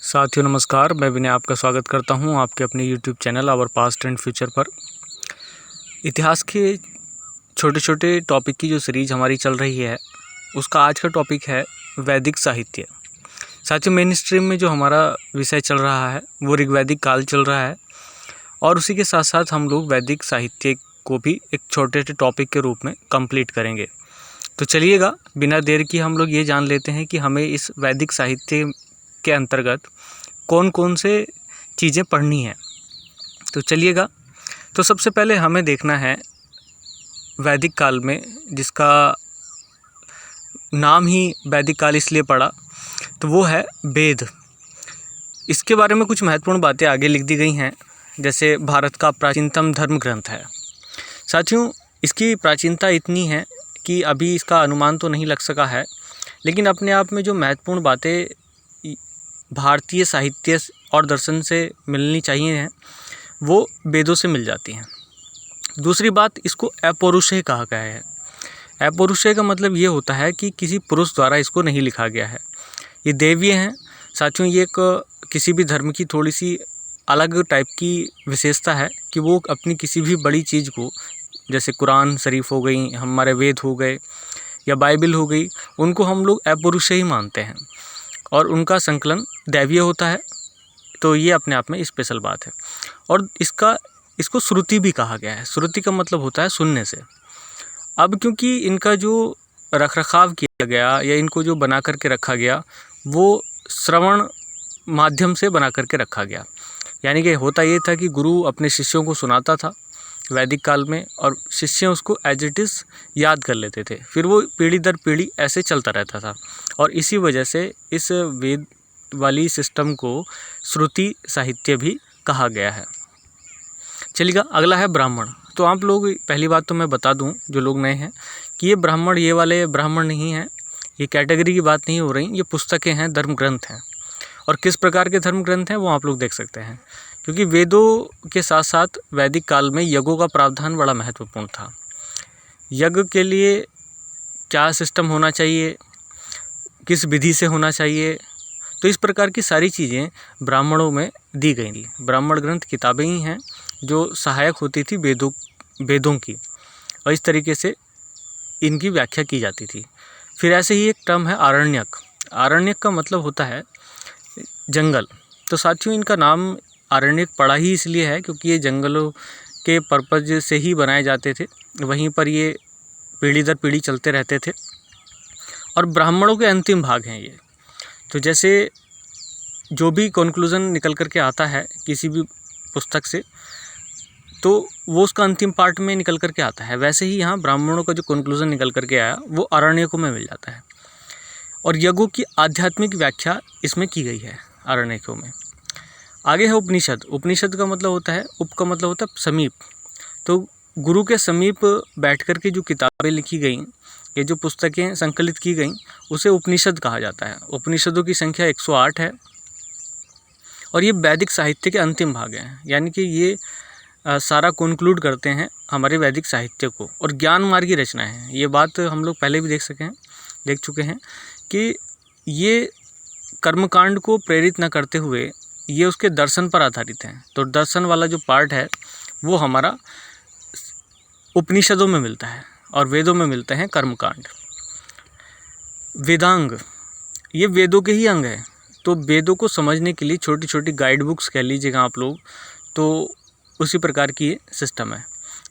साथियों नमस्कार, मैं विनय आपका स्वागत करता हूं आपके अपने YouTube channel our past and future पर। इतिहास के छोटे छोटे टॉपिक की जो सीरीज हमारी चल रही है उसका आज का टॉपिक है वैदिक साहित्य। साथियों, मेन स्ट्रीम में जो हमारा विषय चल रहा है वो ऋग्वैदिक काल चल रहा है और उसी के साथ साथ हम लोग वैदिक साहित्य को भी एक छोटे से टॉपिक के रूप में कंप्लीट करेंगे। तो चलिएगा, बिना देर की हम लोग ये जान लेते हैं कि हमें इस वैदिक साहित्य के अंतर्गत कौन कौन से चीज़ें पढ़नी है। तो चलिएगा, तो सबसे पहले हमें देखना है वैदिक काल में, जिसका नाम ही वैदिक काल इसलिए पड़ा, तो वो है वेद। इसके बारे में कुछ महत्वपूर्ण बातें आगे लिख दी गई हैं, जैसे भारत का प्राचीनतम धर्म ग्रंथ है। साथियों, इसकी प्राचीनता इतनी है कि अभी इसका अनुमान तो नहीं लग सका है, लेकिन अपने आप में जो महत्वपूर्ण बातें भारतीय साहित्य और दर्शन से मिलनी चाहिए हैं वो वेदों से मिल जाती हैं। दूसरी बात, इसको अपौरुषेय कहा गया है। अपौरुषेय का मतलब ये होता है कि किसी पुरुष द्वारा इसको नहीं लिखा गया है। ये दैवीय हैं। साथियों, ये एक किसी भी धर्म की थोड़ी सी अलग टाइप की विशेषता है कि वो अपनी किसी भी बड़ी चीज़ को, जैसे कुरान शरीफ हो गई, हमारे वेद हो गए या बाइबल हो गई, उनको हम लोग अपौरुषेय ही मानते हैं और उनका संकलन दैवीय होता है। तो ये अपने आप में स्पेशल बात है। और इसको श्रुति भी कहा गया है। श्रुति का मतलब होता है सुनने से। अब क्योंकि इनका जो रखरखाव किया गया या इनको जो बना करके रखा गया वो श्रवण माध्यम से बना करके रखा गया, यानी कि होता ये था कि गुरु अपने शिष्यों को सुनाता था वैदिक काल में और शिष्य उसको एज इट इज़ याद कर लेते थे। फिर वो पीढ़ी दर पीढ़ी ऐसे चलता रहता था और इसी वजह से इस वेद वाली सिस्टम को श्रुति साहित्य भी कहा गया है। चलिएगा, अगला है ब्राह्मण। तो आप लोग, पहली बात तो मैं बता दूं जो लोग नए हैं कि ये ब्राह्मण, ये वाले ब्राह्मण नहीं हैं, ये कैटेगरी की बात नहीं हो रही, ये पुस्तकें हैं, धर्म ग्रंथ हैं। और किस प्रकार के धर्म ग्रंथ हैं वो आप लोग देख सकते हैं, क्योंकि वेदों के साथ साथ वैदिक काल में यज्ञों का प्रावधान बड़ा महत्वपूर्ण था। यज्ञ के लिए क्या सिस्टम होना चाहिए, किस विधि से होना चाहिए, तो इस प्रकार की सारी चीज़ें ब्राह्मणों में दी गई थी। ब्राह्मण ग्रंथ किताबें ही हैं जो सहायक होती थी वेदों की, और इस तरीके से इनकी व्याख्या की जाती थी। फिर ऐसे ही एक टर्म है आरण्यक। आरण्यक का मतलब होता है जंगल। तो साथियों, इनका नाम आरण्यक पड़ा ही इसलिए है क्योंकि ये जंगलों के पर्पज से ही बनाए जाते थे, वहीं पर ये पीढ़ी दर पीढ़ी चलते रहते थे और ब्राह्मणों के अंतिम भाग हैं ये। तो जैसे जो भी कंक्लूज़न निकल कर के आता है किसी भी पुस्तक से, तो वो उसका अंतिम पार्ट में निकल कर के आता है। वैसे ही यहाँ ब्राह्मणों का जो कंक्लूज़न निकल कर के आया वो आरण्यकों में मिल जाता है और यज्ञों की आध्यात्मिक व्याख्या इसमें की गई है आरण्यकों में। आगे है उपनिषद। उपनिषद का मतलब होता है, उप का मतलब होता है समीप। तो गुरु के समीप बैठ कर के जो किताबें लिखी गई, ये जो पुस्तकें संकलित की गई, उसे उपनिषद कहा जाता है। उपनिषदों की संख्या 108 है और ये वैदिक साहित्य के अंतिम भाग हैं, यानी कि ये सारा कंक्लूड करते हैं हमारे वैदिक साहित्य को। और ज्ञान मार्ग की रचना है। ये बात हम लोग पहले भी देख चुके हैं कि ये कर्मकांड को प्रेरित न करते हुए ये उसके दर्शन पर आधारित हैं। तो दर्शन वाला जो पार्ट है वो हमारा उपनिषदों में मिलता है और वेदों में मिलते हैं कर्मकांड। वेदांग, ये वेदों के ही अंग है। तो वेदों को समझने के लिए छोटी छोटी गाइड बुक्स कह लीजिएगा आप लोग, तो उसी प्रकार की ये सिस्टम है।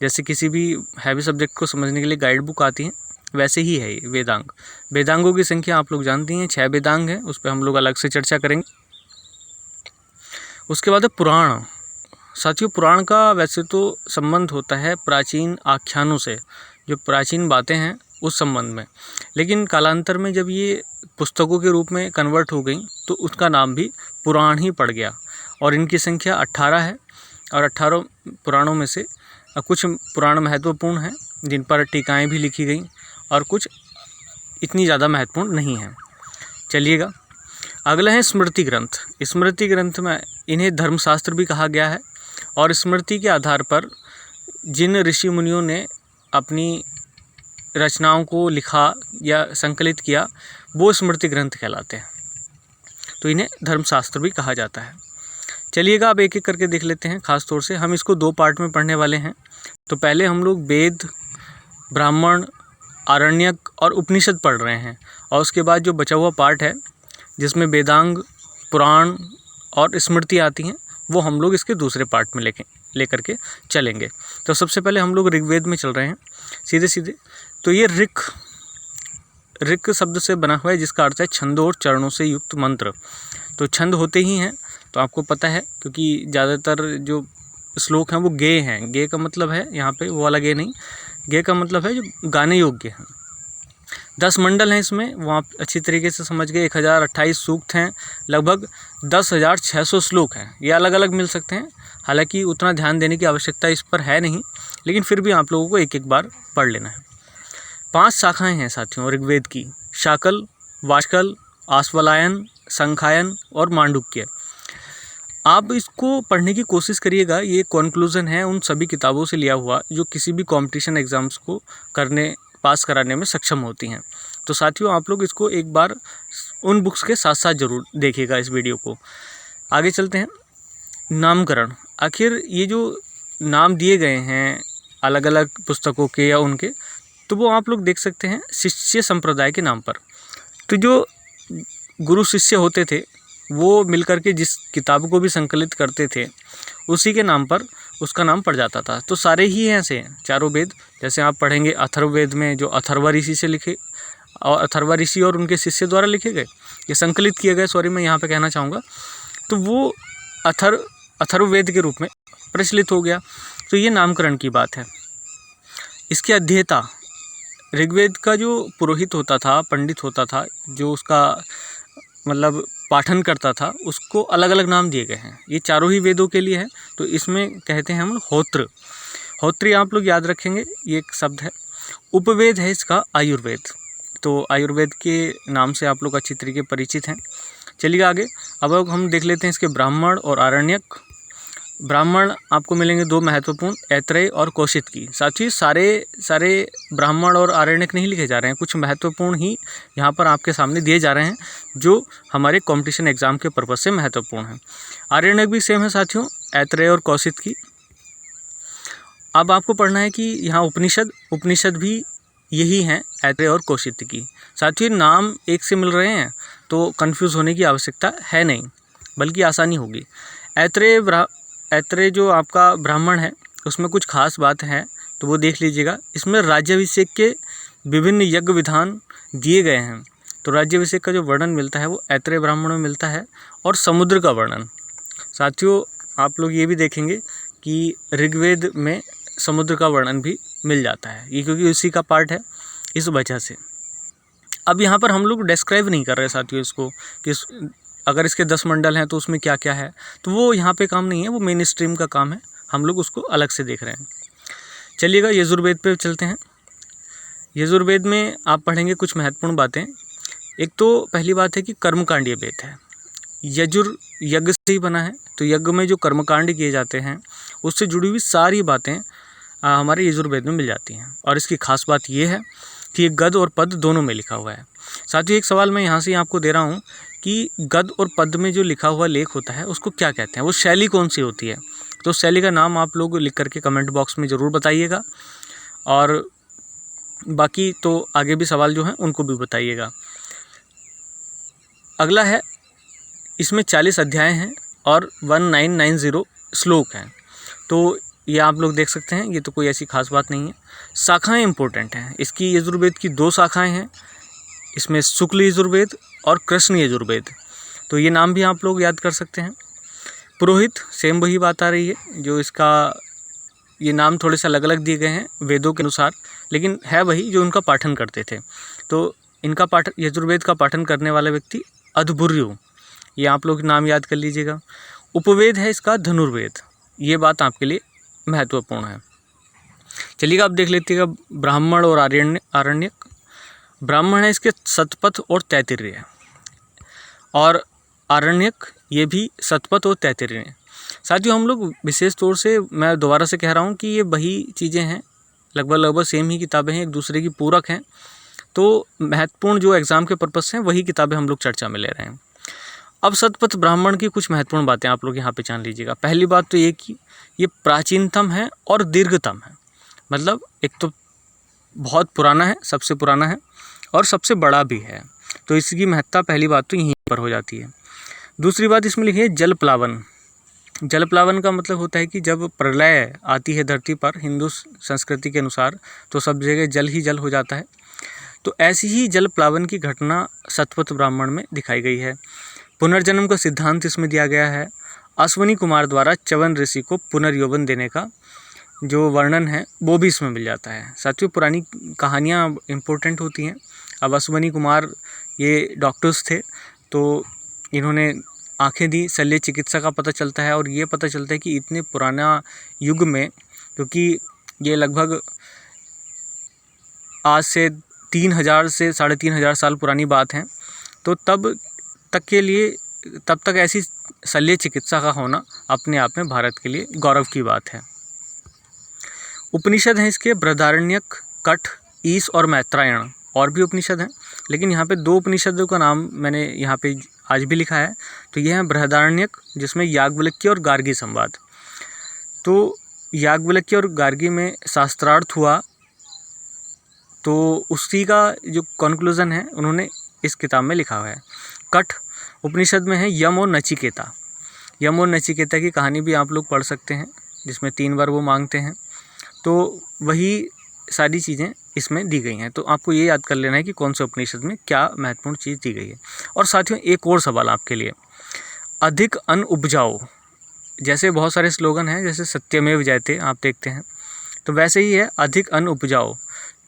जैसे किसी भी हैवी सब्जेक्ट को समझने के लिए गाइड बुक आती है, वैसे ही है ये वेदांग। वेदांगों की संख्या आप लोग जानती हैं, 6 वेदांग हैं, उस पर हम लोग अलग से चर्चा करेंगे। उसके बाद है पुराण। साथियों, पुराण का वैसे तो संबंध होता है प्राचीन आख्यानों से, जो प्राचीन बातें हैं उस संबंध में, लेकिन कालांतर में जब ये पुस्तकों के रूप में कन्वर्ट हो गई तो उसका नाम भी पुराण ही पड़ गया। और इनकी संख्या 18 है और 18 पुराणों में से कुछ पुराण महत्वपूर्ण हैं जिन पर टीकाएँ भी लिखी गई और कुछ इतनी ज़्यादा महत्वपूर्ण नहीं हैं। चलिएगा, अगला है स्मृति ग्रंथ। स्मृति ग्रंथ में इन्हें धर्मशास्त्र भी कहा गया है और स्मृति के आधार पर जिन ऋषि मुनियों ने अपनी रचनाओं को लिखा या संकलित किया वो स्मृति ग्रंथ कहलाते हैं। तो इन्हें धर्मशास्त्र भी कहा जाता है। चलिएगा अब एक एक करके देख लेते हैं। खास तौर से हम इसको 2 पार्ट में पढ़ने वाले हैं। तो पहले हम लोग वेद, ब्राह्मण, आरण्यक और उपनिषद पढ़ रहे हैं, और उसके बाद जो बचा हुआ पार्ट है जिसमें वेदांग, पुराण और स्मृति आती हैं, वो हम लोग इसके दूसरे पार्ट में लेकर के चलेंगे। तो सबसे पहले हम लोग ऋग्वेद में चल रहे हैं सीधे सीधे। तो ये ऋक शब्द से बना हुआ है, जिसका अर्थ है छंदों और चरणों से युक्त मंत्र। तो छंद होते ही हैं, तो आपको पता है, क्योंकि ज़्यादातर जो श्लोक हैं वो गेय हैं। गेय का मतलब है यहाँ पे वो वाला गेय नहीं, गेय का मतलब है जो गाने योग्य हैं। 10 मंडल हैं इसमें, वो आप अच्छी तरीके से समझ गए। 1028 सूक्त हैं, लगभग 10,600 श्लोक हैं। ये अलग अलग मिल सकते हैं, हालांकि उतना ध्यान देने की आवश्यकता इस पर है नहीं, लेकिन फिर भी आप लोगों को एक एक बार पढ़ लेना है। 5 शाखाएं हैं साथियों ऋग्वेद की: शाकल, वाशकल, आश्वलायन, संखायन और मांडुक्य। आप इसको पढ़ने की कोशिश करिएगा। ये कॉन्क्लूज़न है उन सभी किताबों से लिया हुआ जो किसी भी कॉम्पिटिशन एग्ज़ाम्स को पास कराने में सक्षम होती हैं। तो साथियों आप लोग इसको एक बार उन बुक्स के साथ साथ ज़रूर देखिएगा इस वीडियो को। आगे चलते हैं। नामकरण, आखिर ये जो नाम दिए गए हैं अलग अलग पुस्तकों के या उनके, तो वो आप लोग देख सकते हैं शिष्य संप्रदाय के नाम पर। तो जो गुरु शिष्य होते थे वो मिलकर के जिस किताब को भी संकलित करते थे उसी के नाम पर उसका नाम पड़ जाता था। तो सारे ही ऐसे हैं चारों वेद। जैसे आप पढ़ेंगे अथर्ववेद में जो अथर्व ऋषि से लिखे, और अथर्व ऋषि और उनके शिष्य द्वारा लिखे गए, ये संकलित किए गए, सॉरी मैं यहाँ पे कहना चाहूँगा, तो वो अथर्ववेद के रूप में प्रचलित हो गया। तो ये नामकरण की बात है। इसके अध्येता, ऋग्वेद का जो पुरोहित होता था, पंडित होता था, जो उसका मतलब पाठन करता था, उसको अलग अलग नाम दिए गए हैं। ये चारों ही वेदों के लिए है। तो इसमें कहते हैं हम होत्र। होत्री आप लोग याद रखेंगे, ये एक शब्द है। उपवेद है इसका आयुर्वेद। तो आयुर्वेद के नाम से आप लोग अच्छी तरीके परिचित हैं। चलिए आगे। अब हम देख लेते हैं इसके ब्राह्मण और आरण्यक। ब्राह्मण आपको मिलेंगे 2 महत्वपूर्ण, ऐत्रेय और कौशिकी। साथ ही सारे ब्राह्मण और आरण्यक नहीं लिखे जा रहे हैं, कुछ महत्वपूर्ण ही यहाँ पर आपके सामने दिए जा रहे हैं जो हमारे कंपटीशन एग्जाम के पर्पज़ से महत्वपूर्ण हैं। आरण्यक भी सेम है साथियों, ऐत्रेय और कौशिकी। अब आपको पढ़ना है कि यहाँ उपनिषद भी यही हैं, ऐत्रेय और कौशिकी। साथियों नाम एक से मिल रहे हैं तो कन्फ्यूज़ होने की आवश्यकता है नहीं, बल्कि आसानी होगी। ऐत्रेय जो आपका ब्राह्मण है उसमें कुछ खास बात है, तो वो देख लीजिएगा। इसमें राज्याभिषेक के विभिन्न यज्ञ विधान दिए गए हैं। तो राज्याभिषेक का जो वर्णन मिलता है वो ऐत्रेय ब्राह्मण में मिलता है, और समुद्र का वर्णन। साथियों आप लोग ये भी देखेंगे कि ऋग्वेद में समुद्र का वर्णन भी मिल जाता है, ये क्योंकि उसी का पार्ट है, इस वजह से। अब यहाँ पर हम लोग डिस्क्राइब नहीं कर रहे साथियों इसको कि अगर इसके 10 मंडल हैं तो उसमें क्या क्या है, तो वो यहाँ पे काम नहीं है, वो मेन स्ट्रीम का काम है, हम लोग उसको अलग से देख रहे हैं। चलिएगा यजुर्वेद पे चलते हैं। यजुर्वेद में आप पढ़ेंगे कुछ महत्वपूर्ण बातें। एक तो पहली बात है कि कर्मकांडीय वेद है। यजुर यज्ञ से ही बना है, तो यज्ञ में जो कर्मकांड किए जाते हैं उससे जुड़ी हुई सारी बातें हमारे यजुर्वेद में मिल जाती हैं। और इसकी खास बात ये है कि ये गद और पद दोनों में लिखा हुआ है। साथियों एक सवाल मैं यहाँ से आपको दे रहा हूँ कि गद और पद में जो लिखा हुआ लेख होता है उसको क्या कहते हैं, वो शैली कौन सी होती है? तो शैली का नाम आप लोग लिख करके कमेंट बॉक्स में ज़रूर बताइएगा, और बाकी तो आगे भी सवाल जो हैं उनको भी बताइएगा। अगला है, इसमें 40 अध्याय हैं और 1990 श्लोक हैं। तो ये आप लोग देख सकते हैं, ये तो कोई ऐसी खास बात नहीं है। शाखाएं इंपॉर्टेंट हैं इसकी। यजुर्वेद की 2 शाखाएं हैं, इसमें शुक्ल यजुर्वेद और कृष्ण यजुर्वेद। तो ये नाम भी आप लोग याद कर सकते हैं। पुरोहित सेम वही बात आ रही है, जो इसका ये नाम थोड़े से अलग अलग दिए गए हैं वेदों के अनुसार, लेकिन है वही जो उनका पाठन करते थे। तो इनका यजुर्वेद का पाठन करने वाला व्यक्ति अधबुर्यु, ये आप लोग नाम याद कर लीजिएगा। उपवेद है इसका धनुर्वेद, ये बात आपके लिए महत्वपूर्ण है। चलिएगा आप देख लीजिएगा ब्राह्मण और आरण्यक। ब्राह्मण है इसके शतपथ और तैत्तिरीय, और आरण्यक ये भी शतपथ और तैत्तिरीय। साथियों हम लोग विशेष तौर से, मैं दोबारा से कह रहा हूँ कि ये वही चीज़ें हैं, लगभग सेम ही किताबें हैं, एक दूसरे की पूरक हैं। तो महत्वपूर्ण जो एग्ज़ाम के पर्पज़ से हैं वही किताबें हम लोग चर्चा में ले रहे हैं। अब शतपथ ब्राह्मण की कुछ महत्वपूर्ण बातें आप लोग यहाँ पे जान लीजिएगा। पहली बात तो ये कि ये प्राचीनतम है और दीर्घतम है, मतलब एक तो बहुत पुराना है, सबसे पुराना है और सबसे बड़ा भी है, तो इसकी महत्ता पहली बात तो यहीं पर हो जाती है। दूसरी बात इसमें लिखी है जल प्लावन। जल प्लावन का मतलब होता है कि जब प्रलय आती है धरती पर हिंदू संस्कृति के अनुसार तो सब जगह जल ही जल हो जाता है, तो ऐसी ही जल प्लावन की घटना शतपथ ब्राह्मण में दिखाई गई है। पुनर्जन्म का सिद्धांत इसमें दिया गया है। अश्वनी कुमार द्वारा च्यवन ऋषि को पुनर्यौवन देने का जो वर्णन है वो भी इसमें मिल जाता है। साथियों, पुरानी कहानियाँ इम्पोर्टेंट होती हैं। अब अश्वनी कुमार ये डॉक्टर्स थे, तो इन्होंने आँखें दी, शल्य चिकित्सा का पता चलता है और ये पता चलता है कि इतने पुराना युग में, क्योंकि ये लगभग आज से 3000 से 3500 साल पुरानी बात है, तो तब तक ऐसी शल्य चिकित्सा का होना अपने आप में भारत के लिए गौरव की बात है। उपनिषद हैं इसके बृहदारण्यक, कठ, ईश और मैत्रायण। और भी उपनिषद हैं, लेकिन यहाँ पे 2 उपनिषदों का नाम मैंने यहाँ पे आज भी लिखा है। तो ये है बृहदारण्यक, जिसमें याज्ञवल्क्य और गार्गी संवाद। तो याज्ञवल्क्य और गार्गी में शास्त्रार्थ हुआ, तो उसी का जो कंक्लूजन है उन्होंने इस किताब में लिखा हुआ है। कठ उपनिषद में है यम और नचिकेता। यम और नचिकेता की कहानी भी आप लोग पढ़ सकते हैं, जिसमें 3 बार वो मांगते हैं, तो वही सारी चीज़ें इसमें दी गई हैं। तो आपको ये याद कर लेना है कि कौन से उपनिषद में क्या महत्वपूर्ण चीज़ दी गई है। और साथियों, एक और सवाल आपके लिए, अधिक अन्न उपजाओ, जैसे बहुत सारे स्लोगन हैं, जैसे सत्यमेव जयते आप देखते हैं, तो वैसे ही है अधिक अन्न उपजाओ।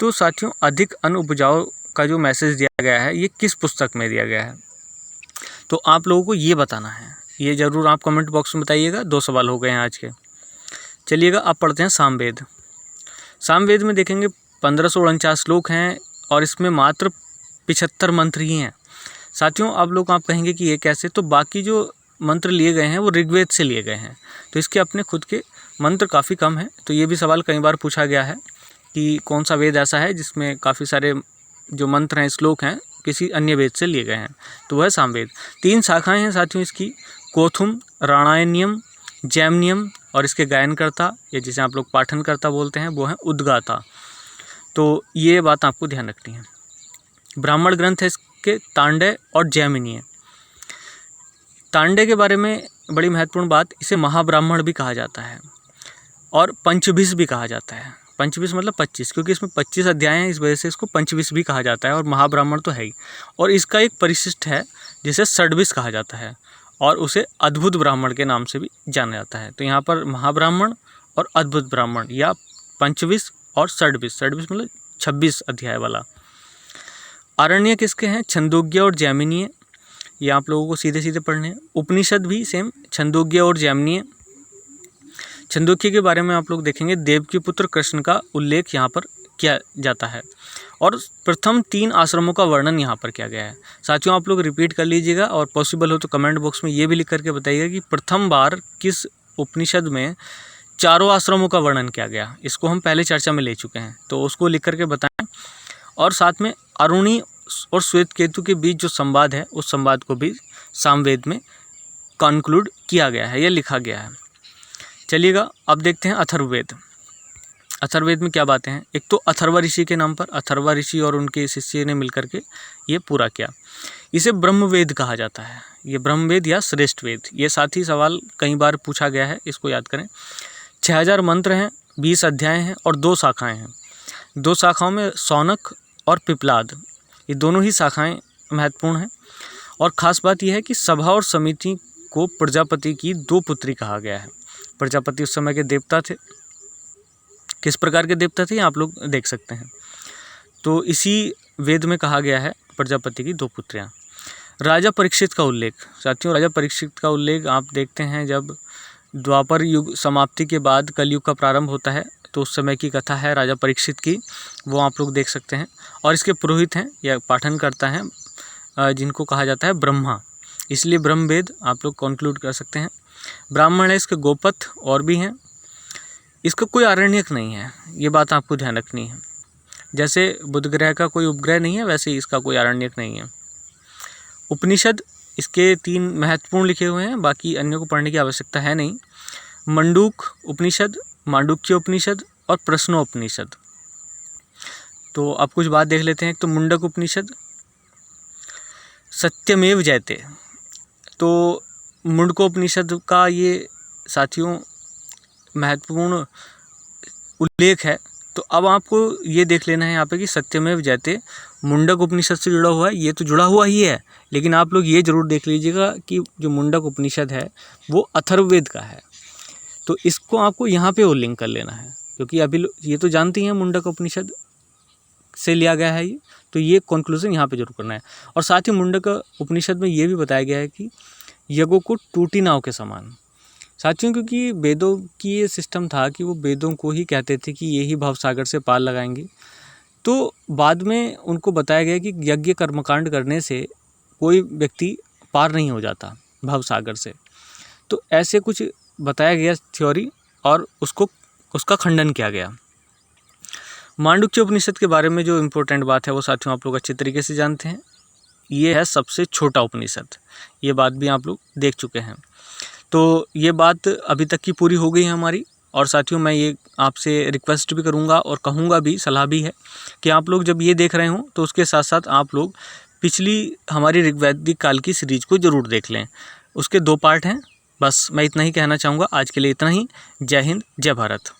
तो साथियों, अधिक अन्न उपजाओ का जो मैसेज दिया गया है ये किस पुस्तक में दिया गया है, तो आप लोगों को ये बताना है। ये ज़रूर आप कमेंट बॉक्स में बताइएगा। 2 सवाल हो गए हैं आज के। चलिएगा, अब पढ़ते हैं सामवेद। सामवेद में देखेंगे 1549 श्लोक हैं और इसमें मात्र 75 मंत्र ही हैं। साथियों, आप कहेंगे कि ये कैसे, तो बाकी जो मंत्र लिए गए हैं वो ऋग्वेद से लिए गए हैं, तो इसके अपने खुद के मंत्र काफ़ी कम हैं। तो ये भी सवाल कई बार पूछा गया है कि कौन सा वेद ऐसा है जिसमें काफ़ी सारे जो मंत्र हैं, श्लोक हैं, किसी अन्य वेद से लिए गए हैं, तो वह सामवेद। 3 शाखाएं हैं साथियों इसकी, कोथुम, राणायनियम, जैमनियम, और इसके गायनकर्ता या जिसे आप लोग पाठनकर्ता बोलते हैं वो हैं उद्गाता। तो ये बात आपको ध्यान रखनी है। ब्राह्मण ग्रंथ है इसके तांडय और जैमिनीय। तांडय के बारे में बड़ी महत्वपूर्ण बात, इसे महाब्राह्मण भी कहा जाता है और पंचभिस भी कहा जाता है। पंचभिस मतलब 25, क्योंकि इसमें 25 अध्याय हैं, इस वजह से इसको पंचभिस भी कहा जाता है, और महाब्राह्मण तो है ही। और इसका एक परिशिष्ट है जिसे षड्भिस कहा जाता है और उसे अद्भुत ब्राह्मण के नाम से भी जाना जाता है। तो यहाँ पर महाब्राह्मण और अद्भुत ब्राह्मण या पंचभिस और षड्भिस, षड्भिस मतलब 26 अध्याय वाला। आरण्य किसके हैं, छंदोग्य और जैमिनीय, ये आप लोगों को सीधे सीधे पढ़ने हैं। उपनिषद भी सेम छंदोग्य और जैमिनीय। छंदोग्य के बारे में आप लोग देखेंगे देवकी पुत्र कृष्ण का उल्लेख यहाँ पर किया जाता है और प्रथम 3 आश्रमों का वर्णन यहाँ पर किया गया है। साथियों, आप लोग रिपीट कर लीजिएगा और पॉसिबल हो तो कमेंट बॉक्स में ये भी लिख करके बताइएगा कि प्रथम बार किस उपनिषद में 4 आश्रमों का वर्णन किया गया। इसको हम पहले चर्चा में ले चुके हैं, तो उसको लिख करके बताएं। और साथ में अरुणी और श्वेत केतु के बीच जो संवाद है उस संवाद को भी सामवेद में कंक्लूड किया गया है या लिखा गया है। चलिएगा, अब देखते हैं अथर्ववेद। अथर्ववेद में क्या बातें हैं। एक तो अथर्व ऋषि के नाम पर, अथर्व ऋषि और उनके शिष्य ने मिलकर के ये पूरा किया। इसे ब्रह्मवेद कहा जाता है, ये ब्रह्मवेद या श्रेष्ठ वेद। ये साथ ही सवाल कई बार पूछा गया है, इसको याद करें। 6000 मंत्र हैं, 20 अध्याय हैं और 2 शाखाएं हैं। 2 शाखाओं में शौनक और पिपलाद, ये दोनों ही शाखाएं महत्वपूर्ण हैं। और ख़ास बात यह है कि सभा और समिति को प्रजापति की 2 पुत्री कहा गया है। प्रजापति उस समय के देवता थे। किस प्रकार के देवता थे आप लोग देख सकते हैं। तो इसी वेद में कहा गया है प्रजापति की 2 पुत्रियां। राजा परीक्षित का उल्लेख, साथियों राजा परीक्षित का उल्लेख आप देखते हैं जब द्वापर युग समाप्ति के बाद कलयुग का प्रारंभ होता है, तो उस समय की कथा है राजा परीक्षित की, वो आप लोग देख सकते हैं। और इसके पुरोहित हैं या पाठन करता है जिनको कहा जाता है ब्रह्मा, इसलिए ब्रह्मवेद आप लोग कंक्लूड कर सकते हैं। ब्राह्मण है इसके गोपथ और भी हैं। इसका कोई आरण्यक नहीं है, ये बात आपको ध्यान रखनी है। जैसे बुध ग्रह का कोई उपग्रह नहीं है, वैसे ही इसका कोई आरण्यक नहीं है। उपनिषद इसके 3 महत्वपूर्ण लिखे हुए हैं, बाकी अन्य को पढ़ने की आवश्यकता है नहीं। मंडूक उपनिषद, मांडुक्य उपनिषद और प्रश्नोपनिषद। तो अब कुछ बात देख लेते हैं। एक तो मुंडक उपनिषद, सत्यमेव जयते। तो मुंडकोपनिषद का ये साथियों महत्वपूर्ण उल्लेख है। तो अब आपको ये देख लेना है यहाँ पे कि सत्यमेव जयते मुंडक उपनिषद से जुड़ा हुआ है। ये तो जुड़ा हुआ ही है, लेकिन आप लोग ये जरूर देख लीजिएगा कि जो मुंडक उपनिषद है वो अथर्ववेद का है। तो इसको आपको यहाँ पे और लिंक कर लेना है, क्योंकि अभी ये तो जानते हैं मुंडक उपनिषद से लिया गया है ये, तो ये कंक्लूजन यहाँ पे जरूर करना है। और साथ ही मुंडक उपनिषद में ये भी बताया गया है कि यज्ञों को टूटी नाव के समान। साथियों, क्योंकि वेदों की ये सिस्टम था कि वो वेदों को ही कहते थे कि ये ही भवसागर से पार लगाएंगे। तो बाद में उनको बताया गया कि यज्ञ कर्मकांड करने से कोई व्यक्ति पार नहीं हो जाता भवसागर से। तो ऐसे कुछ बताया गया थ्योरी, और उसका खंडन किया गया। मांडुक्य उपनिषद के बारे में जो इम्पोर्टेंट बात है वो साथियों आप लोग अच्छी तरीके से जानते हैं। ये है सबसे छोटा उपनिषद, ये बात भी आप लोग देख चुके हैं। तो ये बात अभी तक की पूरी हो गई है हमारी। और साथियों, मैं ये आपसे रिक्वेस्ट भी करूँगा और कहूँगा भी, सलाह भी है कि आप लोग जब ये देख रहे हों तो उसके साथ साथ आप लोग पिछली हमारी ऋग्वैदिक काल की सीरीज को ज़रूर देख लें। उसके 2 पार्ट हैं। बस मैं इतना ही कहना चाहूँगा। आज के लिए इतना ही। जय हिंद, जय भारत।